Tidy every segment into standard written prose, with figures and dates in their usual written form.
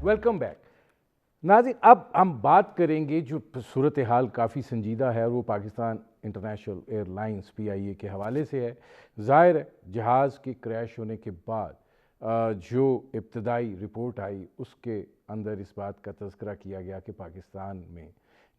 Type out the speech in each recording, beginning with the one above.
Welcome back नाज़रीन। अब हम बात करेंगे जो सूरत हाल काफ़ी संजीदा है और वो पाकिस्तान इंटरनेशनल एयरलाइंस PIA के हवाले से है। ज़ाहिर है जहाज़ के क्रैश होने के बाद जो इब्तदाई रिपोर्ट आई उसके अंदर इस बात का तज़किरा किया गया कि पाकिस्तान में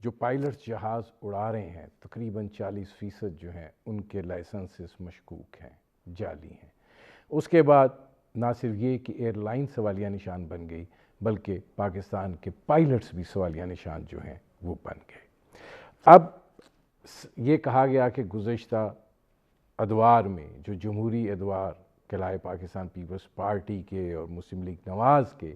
जो पायलट्स जहाज़ उड़ा रहे हैं तकरीबन 40% जो हैं उनके लाइसेंसेस मशकूक हैं, जाली हैं। उसके बाद ना सिर्फ ये कि एयरलाइन सवालिया निशान बन गई बल्कि पाकिस्तान के पायलट्स भी सवालिया निशान जो हैं वो बन गए। अब ये कहा गया कि गुज़श्ता अदवार में जो जमहूरी अदवार कहलाए पाकिस्तान पीपल्स पार्टी के और मुस्लिम लीग नवाज़ के,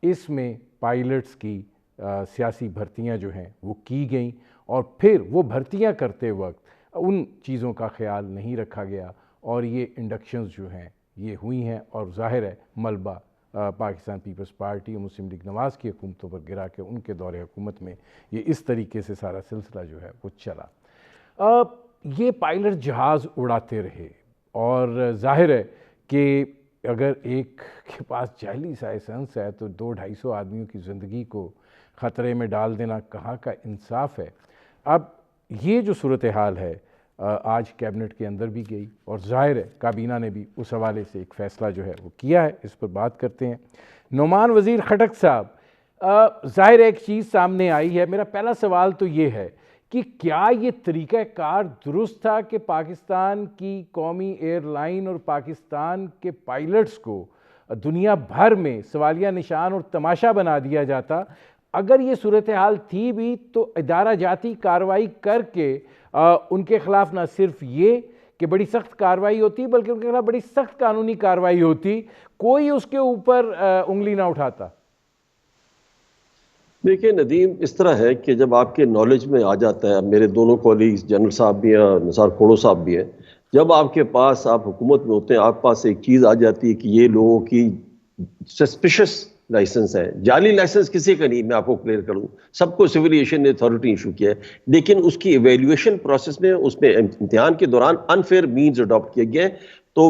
इसमें पायलट्स की सियासी भर्तियां जो हैं वो की गई और फिर वो भर्तियां करते वक्त उन चीज़ों का ख्याल नहीं रखा गया और ये इंडक्शंस जो हैं ये हुई हैं और ज़ाहिर है मलबा पाकिस्तान पीपल्स पार्टी और मुस्लिम लीग नवाज़ की हुकूमतों पर गिरा के उनके दौरे हुकूमत में ये इस तरीके से सारा सिलसिला जो है वो चला। ये पायलट जहाज़ उड़ाते रहे और ज़ाहिर है कि अगर एक के पास जाली लाइसेंस है तो 200-250 आदमियों की ज़िंदगी को ख़तरे में डाल देना कहाँ का इंसाफ है। अब ये जो सूरत हाल है आज कैबिनेट के अंदर भी गई और ज़ाहिर है काबीना ने भी उस हवाले से एक फ़ैसला जो है वो किया है। इस पर बात करते हैं। नुमान वज़ीर खटक साहब, ज़ाहिर एक चीज़ सामने आई है। मेरा पहला सवाल तो ये है कि क्या ये तरीक़ाकार दुरुस्त था कि पाकिस्तान की कौमी एयरलाइन और पाकिस्तान के पायलट्स को दुनिया भर में सवालिया निशान और तमाशा बना दिया जाता? अगर ये सूरत हाल थी भी तो इदारा जाती कार्रवाई करके उनके ख़िलाफ़ ना सिर्फ ये कि बड़ी सख्त कार्रवाई होती बल्कि उनके खिलाफ बड़ी सख्त कानूनी कार्रवाई होती, कोई उसके ऊपर उंगली ना उठाता। देखिए नदीम, इस तरह है कि जब आपके नॉलेज में आ जाता है, मेरे दोनों कॉलीग्स जनरल साहब भी हैं, निसार खोड़ो साहब भी हैं, जब आपके पास आप हुकूमत में होते हैं, आपके पास एक चीज़ आ जाती है कि ये लोगों की सस्पिशियस लाइसेंस है, जाली लाइसेंस किसी का नहीं, मैं आपको क्लियर करूं, सबको सिविल एविएशन अथॉरिटी इशू किया है, लेकिन उसकी इवेल्युएशन प्रोसेस में उसमें इम्तिहान के दौरान अनफेयर मीन्स अडॉप्ट किए गए। तो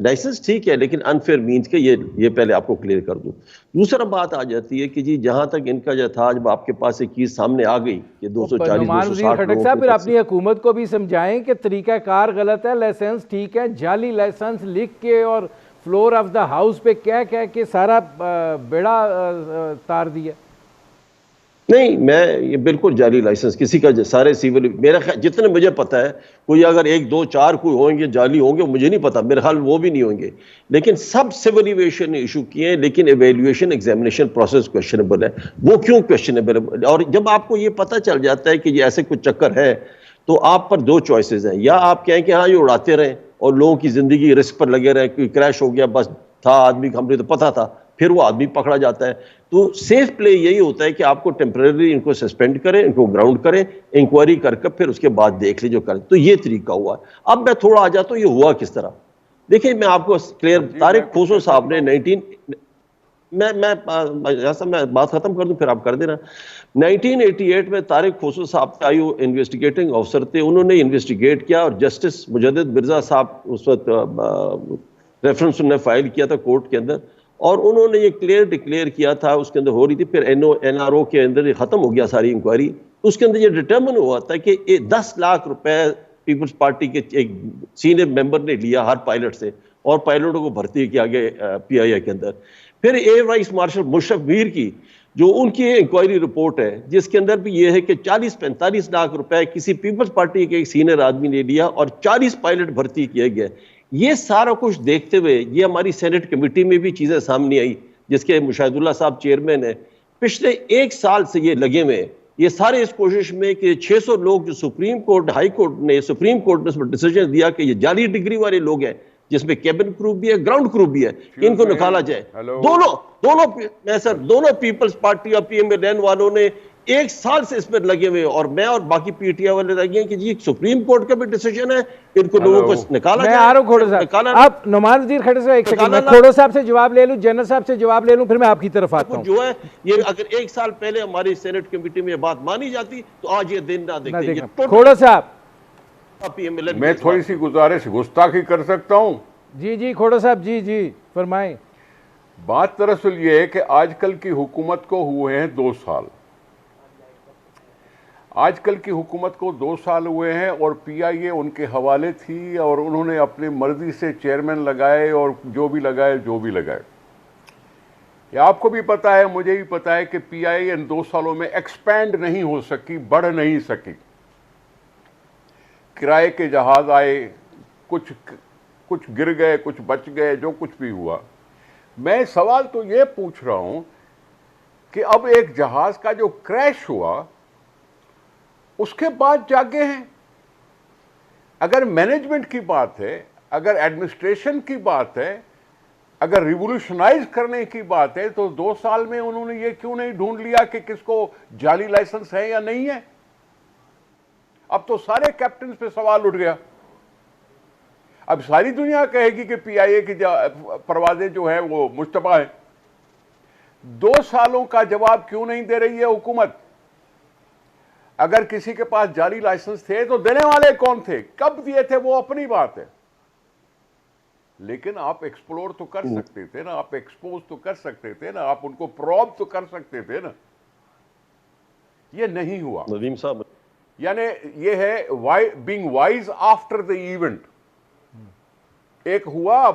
लाइसेंस ठीक है लेकिन अनफेयर मीन्स के ये पहले आपको क्लियर कर दूं। दूसरा बात आ जाती है कि जी जहां तक इनका जो था, जब आपके पास एक चीज सामने आ गई कि 240-260 खटक साहब, फिर अपनी हुकूमत को भी समझाएं कि तरीकाकार गलत है, लाइसेंस ठीक है, जाली लाइसेंस लिख के और फ्लोर ऑफ द हाउस पे कह के सारा बेड़ा तार दिया। नहीं, मैं ये बिल्कुल जाली लाइसेंस किसी का, सारे सिविल, मेरा ख्याल जितने मुझे पता है, कोई अगर 1 2 4 कोई होंगे जाली होंगे मुझे नहीं पता, मेरे ख्याल वो भी नहीं होंगे, लेकिन सब सिविल एविएशन ने इशू किए हैं। लेकिन एवेल्युएशन एग्जामिनेशन प्रोसेस क्वेश्चनेबल है। वो क्यों क्वेश्चनेबल है? और जब आपको ये पता चल जाता है कि ये ऐसे कुछ चक्कर है तो आप पर 2 चॉइसेस हैं, या आप कहें कि हाँ ये उड़ाते रहें और लोगों की जिंदगी रिस्क पर लगे रहे, कोई क्रैश हो गया बस था आदमी, हमने तो पता था, फिर वो आदमी पकड़ा जाता है। तो सेफ प्ले यही होता है कि आपको टेम्परेरी इनको सस्पेंड करें, इनको ग्राउंड करें, इंक्वायरी करके फिर उसके बाद देख ली जो करें। तो ये तरीका हुआ। अब मैं थोड़ा आ जाता हूँ ये हुआ किस तरह। देखिए मैं आपको क्लियर, तारिक खोसो साहब ने 19 मैं बात खत्म कर दूं फिर आप कर देना। 1988 में तारिक खोसो साहब आईओ इन्वेस्टिगेटिंग ऑफिसर थे, उन्होंने इन्वेस्टिगेट किया और जस्टिस मुजद्दिद मिर्जा साहब उस वक्त रेफरेंस उन्होंने फाइल किया था कोर्ट के अंदर और उन्होंने ये क्लियर डिक्लेयर किया था, उसके अंदर हो रही थी, फिर NRO के अंदर खत्म हो गया सारी इंक्वायरी। उसके अंदर ये डिटर्मिन हुआ था कि 10 लाख रुपए पीपल्स पार्टी के एक सीनियर मेंबर ने लिया हर पायलट से और पायलटों को भर्ती किया गया PIA के अंदर। फिर air vice marshal Musharraf Mir की जो उनकी इंक्वायरी रिपोर्ट है जिसके अंदर भी ये है कि 40-45 लाख रुपए किसी पीपल्स पार्टी के एक सीनियर आदमी ने लिया और 40 पायलट भर्ती किए गए। ये सारा कुछ देखते हुए ये हमारी सेनेट कमेटी में भी चीजें सामने आई जिसके मुशाहिदुल्लाह साहब चेयरमैन है। पिछले 1 साल से ये लगे हुए, ये सारे इस कोशिश में कि 600 लोग जो सुप्रीम कोर्ट हाई कोर्ट ने इस पर डिसीजन दिया कि ये जाली डिग्री वाले लोग हैं जिसमें केबिन क्रू भी है, ग्राउंड क्रू भी है, इनको निकाला जाए। दोनों पीपल्स पार्टी और PMLN वालों ने 1 साल से इसमें लगे हुए और मैं और बाकी PTI वाले लगे हैं कि जी सुप्रीम कोर्ट का भी डिसीजन है, इनको लोगों को निकाला जाए। मैं आ रहा हूं खोड़ो साहब, आप नुमान वज़ीर खटक साहब एक सेकंड, मैं खोड़ो साहब से जवाब ले लूं, जनरल साहब से जवाब ले लूं, फिर मैं आपकी तरफ आता हूं। जो है ये अगर 1 साल पहले हमारी सेनेट कमेटी में ये बात मानी जाती तो आज ये दिन ना देखते। खोड़ो साहब, मैं थोड़ी सी गुजारिश गुस्ताखी कर सकता हूं? जी खोड़ो साहब, जी फरमाएं। बात दरअसल ये है कि आजकल की हुकूमत को हुए हैं 2 साल। आजकल की हुकूमत को 2 साल हुए हैं और पीआईए उनके हवाले थी और उन्होंने अपनी मर्जी से चेयरमैन लगाए और जो भी लगाए। ये आपको भी पता है, मुझे भी पता है कि पीआईए इन 2 सालों में एक्सपैंड नहीं हो सकी, बढ़ नहीं सकी। किराए के जहाज आए, कुछ गिर गए, कुछ बच गए, जो कुछ भी हुआ। मैं सवाल तो ये पूछ रहा हूं कि अब एक जहाज का जो क्रैश हुआ उसके बाद जागे हैं। अगर मैनेजमेंट की बात है, अगर एडमिनिस्ट्रेशन की बात है, अगर रिवोल्यूशनाइज करने की बात है, तो 2 साल में उन्होंने ये क्यों नहीं ढूंढ लिया कि किसको जाली लाइसेंस है या नहीं है। अब तो सारे कैप्टन पे सवाल उठ गया। अब सारी दुनिया कहेगी कि पीआईए की परवाजें जो है वो मुश्तबा है। 2 सालों का जवाब क्यों नहीं दे रही है हुकूमत। अगर किसी के पास जाली लाइसेंस थे तो देने वाले कौन थे, कब दिए थे, वो अपनी बात है, लेकिन आप एक्सप्लोर तो कर सकते थे ना, आप एक्सपोज तो कर सकते थे ना, आप उनको प्रोब तो कर सकते थे ना। ये नहीं हुआ नदीम साहब। यानी ये है being wise after the event. एक हुआ,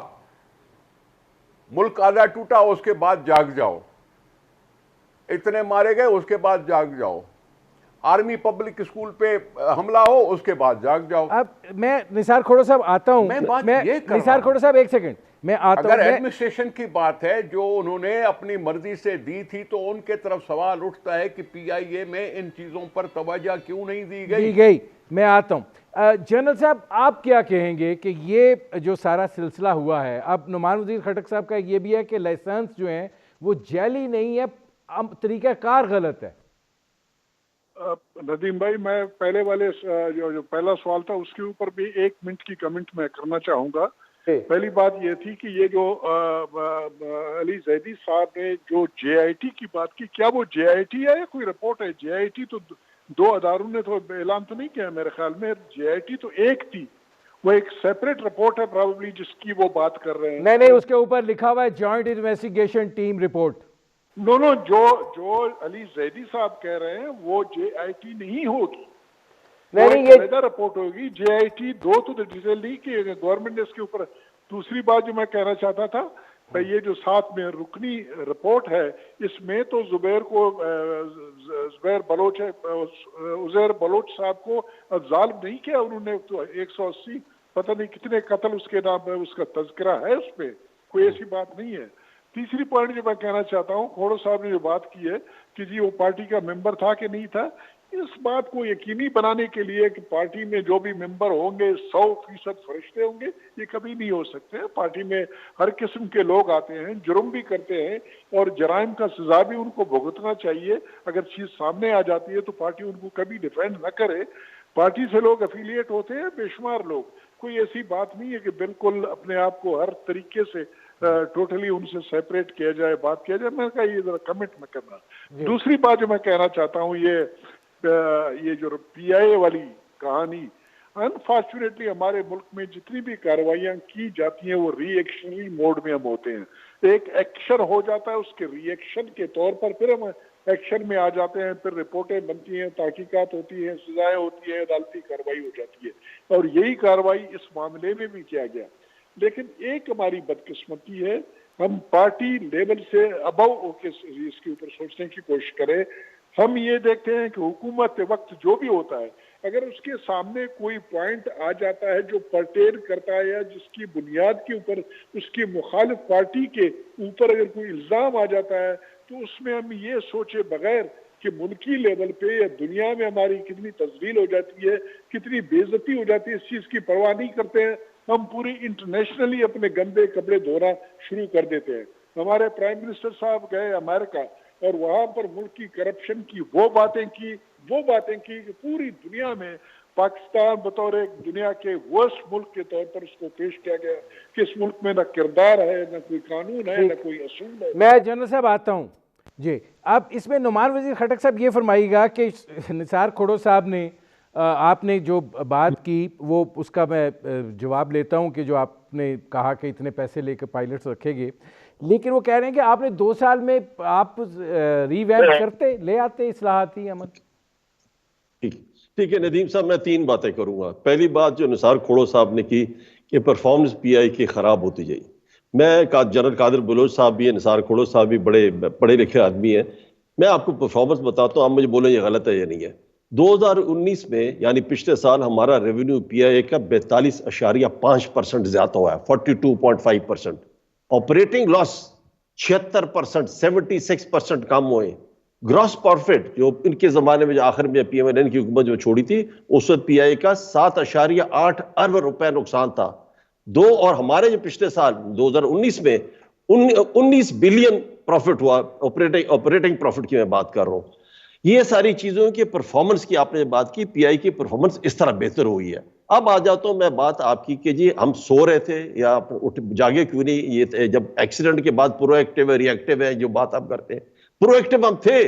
मुल्क आधा टूटा, उसके बाद जाग जाओ, इतने मारे गए, उसके बाद जाग जाओ, आर्मी पब्लिक स्कूल पे हमला हो, उसके बाद जाग जाओ। अब मैं निसार खोड़ो साहब आता हूं, मैं निसार खोड़ो साहब एक सेकंड मैं आता हूं। अगर एडमिनिस्ट्रेशन की बात है जो उन्होंने अपनी मर्जी से दी थी, तो उनके तरफ सवाल उठता है कि पीआईए में इन चीजों पर तवज्जो क्यों नहीं दी गई। मैं आता हूं। जनरल साहब, आप क्या कहेंगे कि ये जो सारा सिलसिला हुआ है, अब नुमान वजीर खटक साहब का ये भी है कि लाइसेंस जो है वो जाली नहीं है, तरीकाकार गलत है। नदीम भाई, मैं पहले वाले जो पहला सवाल था उसके ऊपर भी 1 मिनट की कमेंट मैं करना चाहूंगा। पहली बात ये थी कि ये जो अली जैदी साहब ने जो जेआईटी की बात की, क्या वो जेआईटी है या कोई रिपोर्ट है? जेआईटी तो 2 अदारों ने तो ऐलान तो नहीं किया मेरे ख्याल में। जेआईटी तो एक थी, वो एक सेपरेट रिपोर्ट है प्रोबेबली जिसकी वो बात कर रहे हैं। नहीं, उसके ऊपर लिखा हुआ है joint investigation team report. No, जो अली जैदी साहब कह रहे हैं वो जेआईटी नहीं होगी, नहीं, ये रिपोर्ट होगी। जेआईटी 2 तो डिटेल नहीं कि गवर्नमेंट ने इसके ऊपर। दूसरी बात जो मैं कहना चाहता था भाई, ये जो साथ में रुकनी रिपोर्ट है, इसमें तो जुबैर बलोच साहब को जालिम नहीं किया उन्होंने। तो 180 पता नहीं कितने कत्ल उसके नाम पे उसका तज़किरा है, उसमें कोई ऐसी बात नहीं है। तीसरी पॉइंट जो मैं कहना चाहता हूँ, खोड़ो साहब ने जो बात की है कि जी वो पार्टी का मेंबर था कि नहीं था, इस बात को यकीनी बनाने के लिए कि पार्टी में जो भी मेंबर होंगे 100% फरिश्ते होंगे, ये कभी नहीं हो सकते। पार्टी में हर किस्म के लोग आते हैं, जुर्म भी करते हैं और जराइम का सजा भी उनको भुगतना चाहिए। अगर चीज सामने आ जाती है तो पार्टी उनको कभी डिफेंड न करे। पार्टी से लोग एफिलिएट होते हैं बेशुमार लोग, कोई ऐसी बात नहीं है कि बिल्कुल अपने आप को हर तरीके से टोटली उनसे सेपरेट किया जाए, बात किया जाए। मैं कहा ये जरा कमेंट में करना। दूसरी बात जो मैं कहना चाहता हूँ, ये जो पीआईए वाली कहानी, अनफॉर्चुनेटली हमारे मुल्क में जितनी भी कार्रवाइयां की जाती हैं वो रिएक्शनरी मोड में हम होते हैं। एक एक्शन हो जाता है, उसके रिएक्शन के तौर पर फिर हम एक्शन में आ जाते हैं, फिर रिपोर्टें बनती हैं, तहकीकात होती हैं, सजाएं होती हैं, अदालती कार्रवाई हो जाती है। और यही कार्रवाई इस मामले में भी किया गया। लेकिन एक हमारी बदकिस्मती है, हम पार्टी लेवल से अबव होके इसके ऊपर सोचने की कोशिश करें। हम ये देखते हैं कि हुकूमत के वक्त जो भी होता है, अगर उसके सामने कोई पॉइंट आ जाता है जो पर्टेन करता है या जिसकी बुनियाद के ऊपर उसकी मुखालिफ पार्टी के ऊपर अगर कोई इल्जाम आ जाता है, तो उसमें हम ये सोचे बगैर कि मुल्की लेवल पे या दुनिया में हमारी कितनी तस्वीर हो जाती है, कितनी बेइज्जती हो जाती है, इस चीज की परवाह नहीं करते हैं। हम पूरी इंटरनेशनली अपने गंदे कपड़े धोना शुरू कर देते हैं। हमारे प्राइम मिनिस्टर साहब गए अमेरिका और वहां पर मुल्क की करप्शन की वो बातें की कि पूरी दुनिया में पाकिस्तान बतौर एक दुनिया के वर्स्ट मुल्क के तौर पर उसको पेश किया गया कि इस मुल्क में न किरदार है, न कोई कानून है, न कोई असूल है। मैं जनरल साहब आता हूँ जी। अब इसमें नुमान वजीर खटक साहब ये फरमाइएगा कि निसार खोड़ो साहब ने आपने जो बात की वो उसका मैं जवाब लेता हूं कि जो आपने कहा कि इतने पैसे लेकर पायलट्स रखेंगे, लेकिन वो कह रहे हैं कि आपने 2 साल में आप रीवैम्प करते, ले आते इस्लाहाती अमल। ठीक ठीक है नदीम साहब, मैं 3 बातें करूंगा। पहली बात जो निसार खोड़ो साहब ने की कि परफॉर्मेंस पीआई की खराब होती जाए, मैं जनरल कादिर बलोच साहब भी है, निसार खोड़ो साहब भी बड़े पढ़े लिखे आदमी हैं, मैं आपको परफॉर्मेंस बताता हूं, आप मुझे बोलें ये गलत है या नहीं है। 2019 में यानी पिछले साल हमारा रेवेन्यू पीआई का 42.5% ज्यादा हुआ है, 42.5%। ऑपरेटिंग लॉस 76%, 76% कम हुए। ग्रॉस प्रॉफिट जो इनके जमाने में जो आखिर में पीएमएलएन की हुकूमत जो छोड़ी थी, उस वक्त पीआई का 7.8 अरब रुपए नुकसान था। और हमारे जो पिछले साल 2019 में 19 बिलियन प्रॉफिट हुआ, ऑपरेटिंग प्रॉफिट की मैं बात कर रहा हूं। ये सारी चीजों की परफॉर्मेंस की आपने बात की, पीआई की परफॉर्मेंस इस तरह बेहतर हुई है। अब आ जाता हूं मैं बात आपकी कि जी हम सो रहे थे या जागे क्यों नहीं, ये जब एक्सीडेंट के बाद प्रोएक्टिव है रिएक्टिव है जो बात आप करते हैं, प्रोएक्टिव हम थे।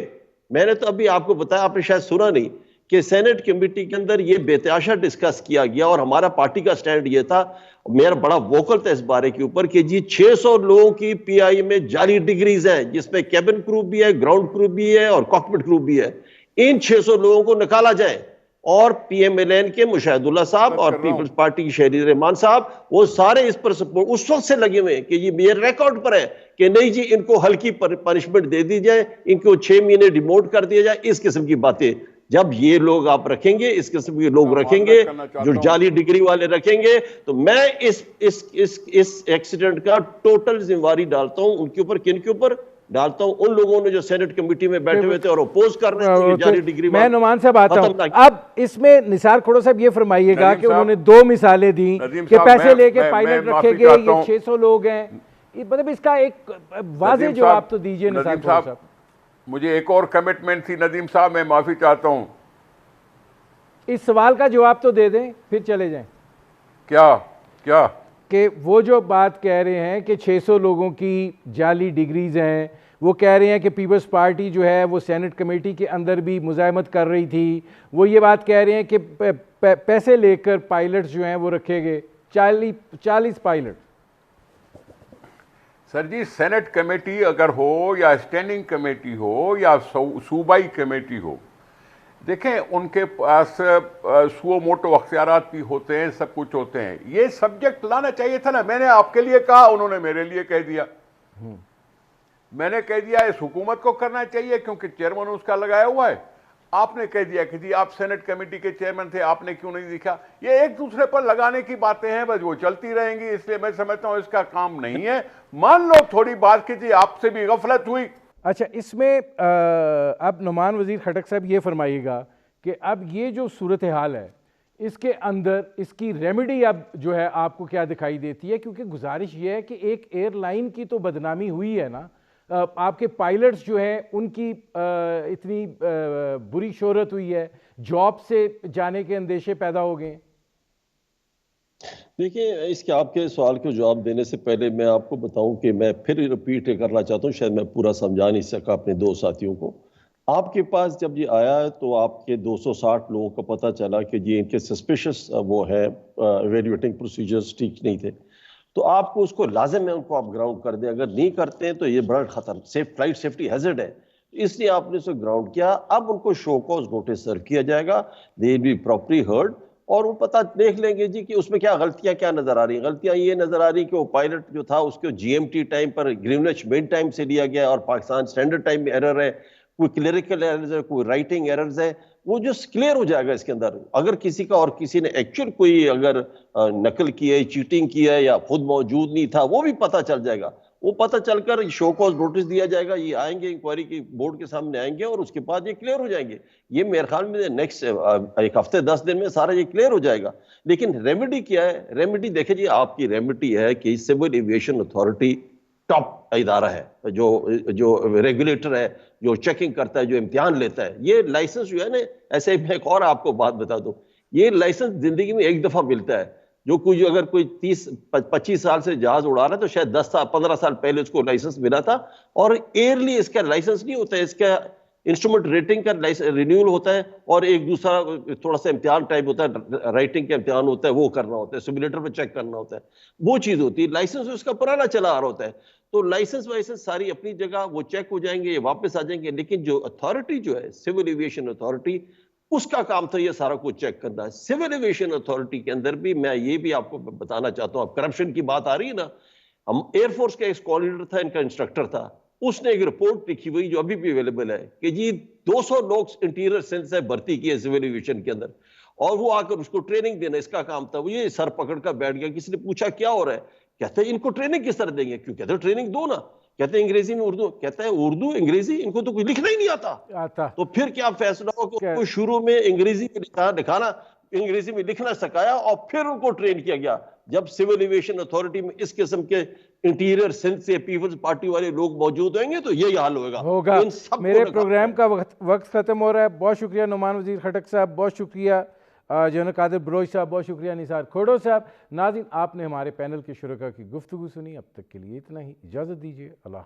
मैंने तो अभी आपको बताया, आपने शायद सुना नहीं कि सेनेट कमेटी के अंदर ये बेतहाशा डिस्कस किया गया और हमारा पार्टी का स्टैंड ये था, मेरा बड़ा वोकल था इस बारे के ऊपर कि जी 600 लोगों की पीआई में जाली डिग्रीज हैं, जिसमें कैबिन क्रू भी है, ग्राउंड क्रू भी है और कॉकपिट क्रू भी है। इन 600 लोगों को निकाला जाए और पीएमएलएन के मुशाहिदुल्लाह साहब और पीपल्स पार्टी के शहरी रहमान साहब, वो सारे इस पर सपोर्ट उस वक्त से लगे हुए हैं कि ये मेरे रिकॉर्ड पर है कि नहीं जी इनको हल्की पनिशमेंट दे दी जाए, इनको 6 महीने डिमोट कर दिया जाए, इस किस्म की बातें। जब ये लोग आप रखेंगे, इस किस्म के लोग रखेंगे जो जाली डिग्री वाले रखेंगे, तो मैं इस एक्सीडेंट का टोटल जिम्मेवारी डालता हूं उनके ऊपर। किन के ऊपर डालता हूं? उन लोगों ने जो सेनेट कमेटी में बैठे हुए थे और अपोज कर रहे थे जाली डिग्री। मैं नुमान साहब आता हूं। अब इसमें निसार खोड़ो साहब ये फरमाइएगा कि उन्होंने 2 मिसालें दी कि पैसे लेके पायलट रखेंगे, ये 600 लोग हैं, मतलब इसका एक वाज़ेह जवाब तो दीजिए निसार खोड़ो साहब। मुझे एक और कमिटमेंट थी नदीम साहब, मैं माफी चाहता हूं। इस सवाल का जवाब तो दे दें फिर चले जाएं। क्या क्या कि वो जो बात कह रहे हैं कि 600 लोगों की जाली डिग्रीज हैं, वो कह रहे हैं कि पीपल्स पार्टी जो है वो सेनेट कमेटी के अंदर भी मुज़ाहमत कर रही थी, वो ये बात कह रहे हैं कि पैसे लेकर पायलट्स जो हैं वो रखे गए, 40 पायलट। सर जी, सेनेट कमेटी अगर हो या स्टैंडिंग कमेटी हो या सूबाई कमेटी हो, देखें उनके पास सुओ मोटो अख्तियारात भी होते हैं, सब कुछ होते हैं। ये सब्जेक्ट लाना चाहिए था ना। मैंने आपके लिए कहा, उन्होंने मेरे लिए कह दिया। मैंने कह दिया इस हुकूमत को करना चाहिए क्योंकि चेयरमैन उसका लगाया हुआ है। आपने कह दिया कि जी आप सेनेट कमेटी के चेयरमैन थे, आपने क्यों नहीं दिखा। ये एक दूसरे पर लगाने की बातें हैं, बस वो चलती रहेंगी। इसलिए मैं समझता हूं इसका काम नहीं है। मान लो थोड़ी बात की थी, आपसे भी गफलत हुई। अच्छा, इसमें अब नुमान वजीर खटक साहब ये फरमाइएगा कि अब ये जो सूरत हाल है इसके अंदर इसकी रेमेडी अब जो है आपको क्या दिखाई देती है? क्योंकि गुजारिश ये है कि एक एयरलाइन की तो बदनामी हुई है ना, आपके पायलट्स जो हैं उनकी इतनी बुरी शोहरत हुई है, जॉब से जाने के अंदेशे पैदा हो गए। देखिए, इसके आपके सवाल को जवाब देने से पहले मैं आपको बताऊं कि मैं फिर रिपीट करना चाहता हूं, शायद मैं पूरा समझा नहीं सका अपने 2 साथियों को। आपके पास जब ये आया है तो आपके 260 लोगों का पता चला कि जी इनके सस्पिशियस वो है, इवैल्यूएटिंग प्रोसीजर्स ठीक नहीं थे, तो आपको उसको लाजिम है उनको आप ग्राउंड कर दें। अगर नहीं करते हैं तो ये बड़ा खतरा, फ्लाइट सेफ्टी हैजर्ड है, इसलिए आपने उसे ग्राउंड किया। अब उनको शो कॉज नोटिस सर्व किया जाएगा, they will be properly heard, और वो पता देख लेंगे जी कि उसमें क्या गलतियां क्या नजर आ रही हैं। गलतियां ये नजर आ रही कि वो पायलट जो था उसको जीएमटी टाइम पर ग्रीनविच मीन टाइम से लिया गया और पाकिस्तान स्टैंडर्ड टाइम में एरर है, कोई क्लरिकल एरर्स है, कोई राइटिंग एरर्स है, वो जो क्लियर हो जाएगा इसके अंदर। अगर किसी का और किसी ने एक्चुअल कोई अगर नकल की है, चीटिंग की है या खुद मौजूद नहीं था, वो भी पता चल जाएगा। वो पता चलकर शो कॉज नोटिस दिया जाएगा, ये आएंगे इंक्वायरी की बोर्ड के सामने आएंगे और उसके बाद ये क्लियर हो जाएंगे। ये मेरे ख्याल में नेक्स्ट एक हफ्ते 10 दिन में सारा ये क्लियर हो जाएगा। लेकिन रेमेडी क्या है? रेमेडी देखिए जी, आपकी रेमेडी है कि सिविल एविएशन अथॉरिटी टॉप इदारा है, जो रेगुलेटर है, जो चेकिंग करता है, जो इम्तिहान लेता है। ये लाइसेंस जो है ना, ऐसे मैं एक और आपको बात बता दूं, ये लाइसेंस जिंदगी में एक दफा मिलता है। जो कोई अगर कोई 30-25 साल से जहाज उड़ा रहा है तो शायद 10 साल 15 साल पहले उसको लाइसेंस मिला था, और एयरली इसका लाइसेंस नहीं होता है, इसका इंस्ट्रूमेंट रेटिंग का रिन्यूअल होता है, और एक दूसरा थोड़ा सा इम्तिहान टाइप होता है, राइटिंग का इम्तिहान होता है, वो करना होता है, सिमुलेटर पे चेक करना होता है, वो चीज होती है। लाइसेंस उसका पुराना चला आ रहा होता है, तो लाइसेंस वाइसेंस सारी अपनी जगह, वो चेक हो जाएंगे, ये वापस आ जाएंगे। लेकिन जो अथॉरिटी जो है, सिविल एविएशन अथॉरिटी, उसका काम था ये सारा कुछ चेक करना है। सिविल एविएशन अथॉरिटी के अंदर भी मैं ये भी आपको बताना चाहता हूं, अब करप्शन की बात आ रही है ना, हम एयरफोर्स का एक स्क्वाड्रन था, इनका इंस्ट्रक्टर था, उसने एक रिपोर्ट लिखी हुई जो अभी भी अवेलेबल है कि जी 200 लोग इंटीरियर सेल से भर्ती किए सिविल एविएशन के अंदर, और वो आकर उसको ट्रेनिंग देना इसका काम था। वो ये सर पकड़ कर बैठ गया। किसी ने पूछा क्या हो रहा है, कहते हैं इनको ट्रेनिंग किस तरह देंगे, क्यों, कहते हैं ट्रेनिंग दो ना, कहते हैं अंग्रेजी में उर्दू, कहते हैं उर्दू अंग्रेजी इनको तो कुछ लिखना ही नहीं आता। तो फिर क्या फैसला हो कि उनको शुरू में अंग्रेजी में लिखाना, अंग्रेजी में लिखना सिखाया, और फिर उनको ट्रेन किया गया। जब सिविल एविएशन अथॉरिटी में इस किस्म के इंटीरियर सिंध से पीपल्स पार्टी वाले लोग मौजूद होंगे तो यही हाल होगा। मेरे प्रोग्राम का वक्त खत्म हो रहा है। बहुत शुक्रिया नुमान वजीर खटक साहब, बहुत शुक्रिया जनरल कादिर बलोच साहब, बहुत शुक्रिया निसार खोड़ो साहब। नाज़रीन, आपने हमारे पैनल के शुरका की गुफ्तगू सुनी। अब तक के लिए इतना ही, इजाज़त दीजिए, अल्लाह।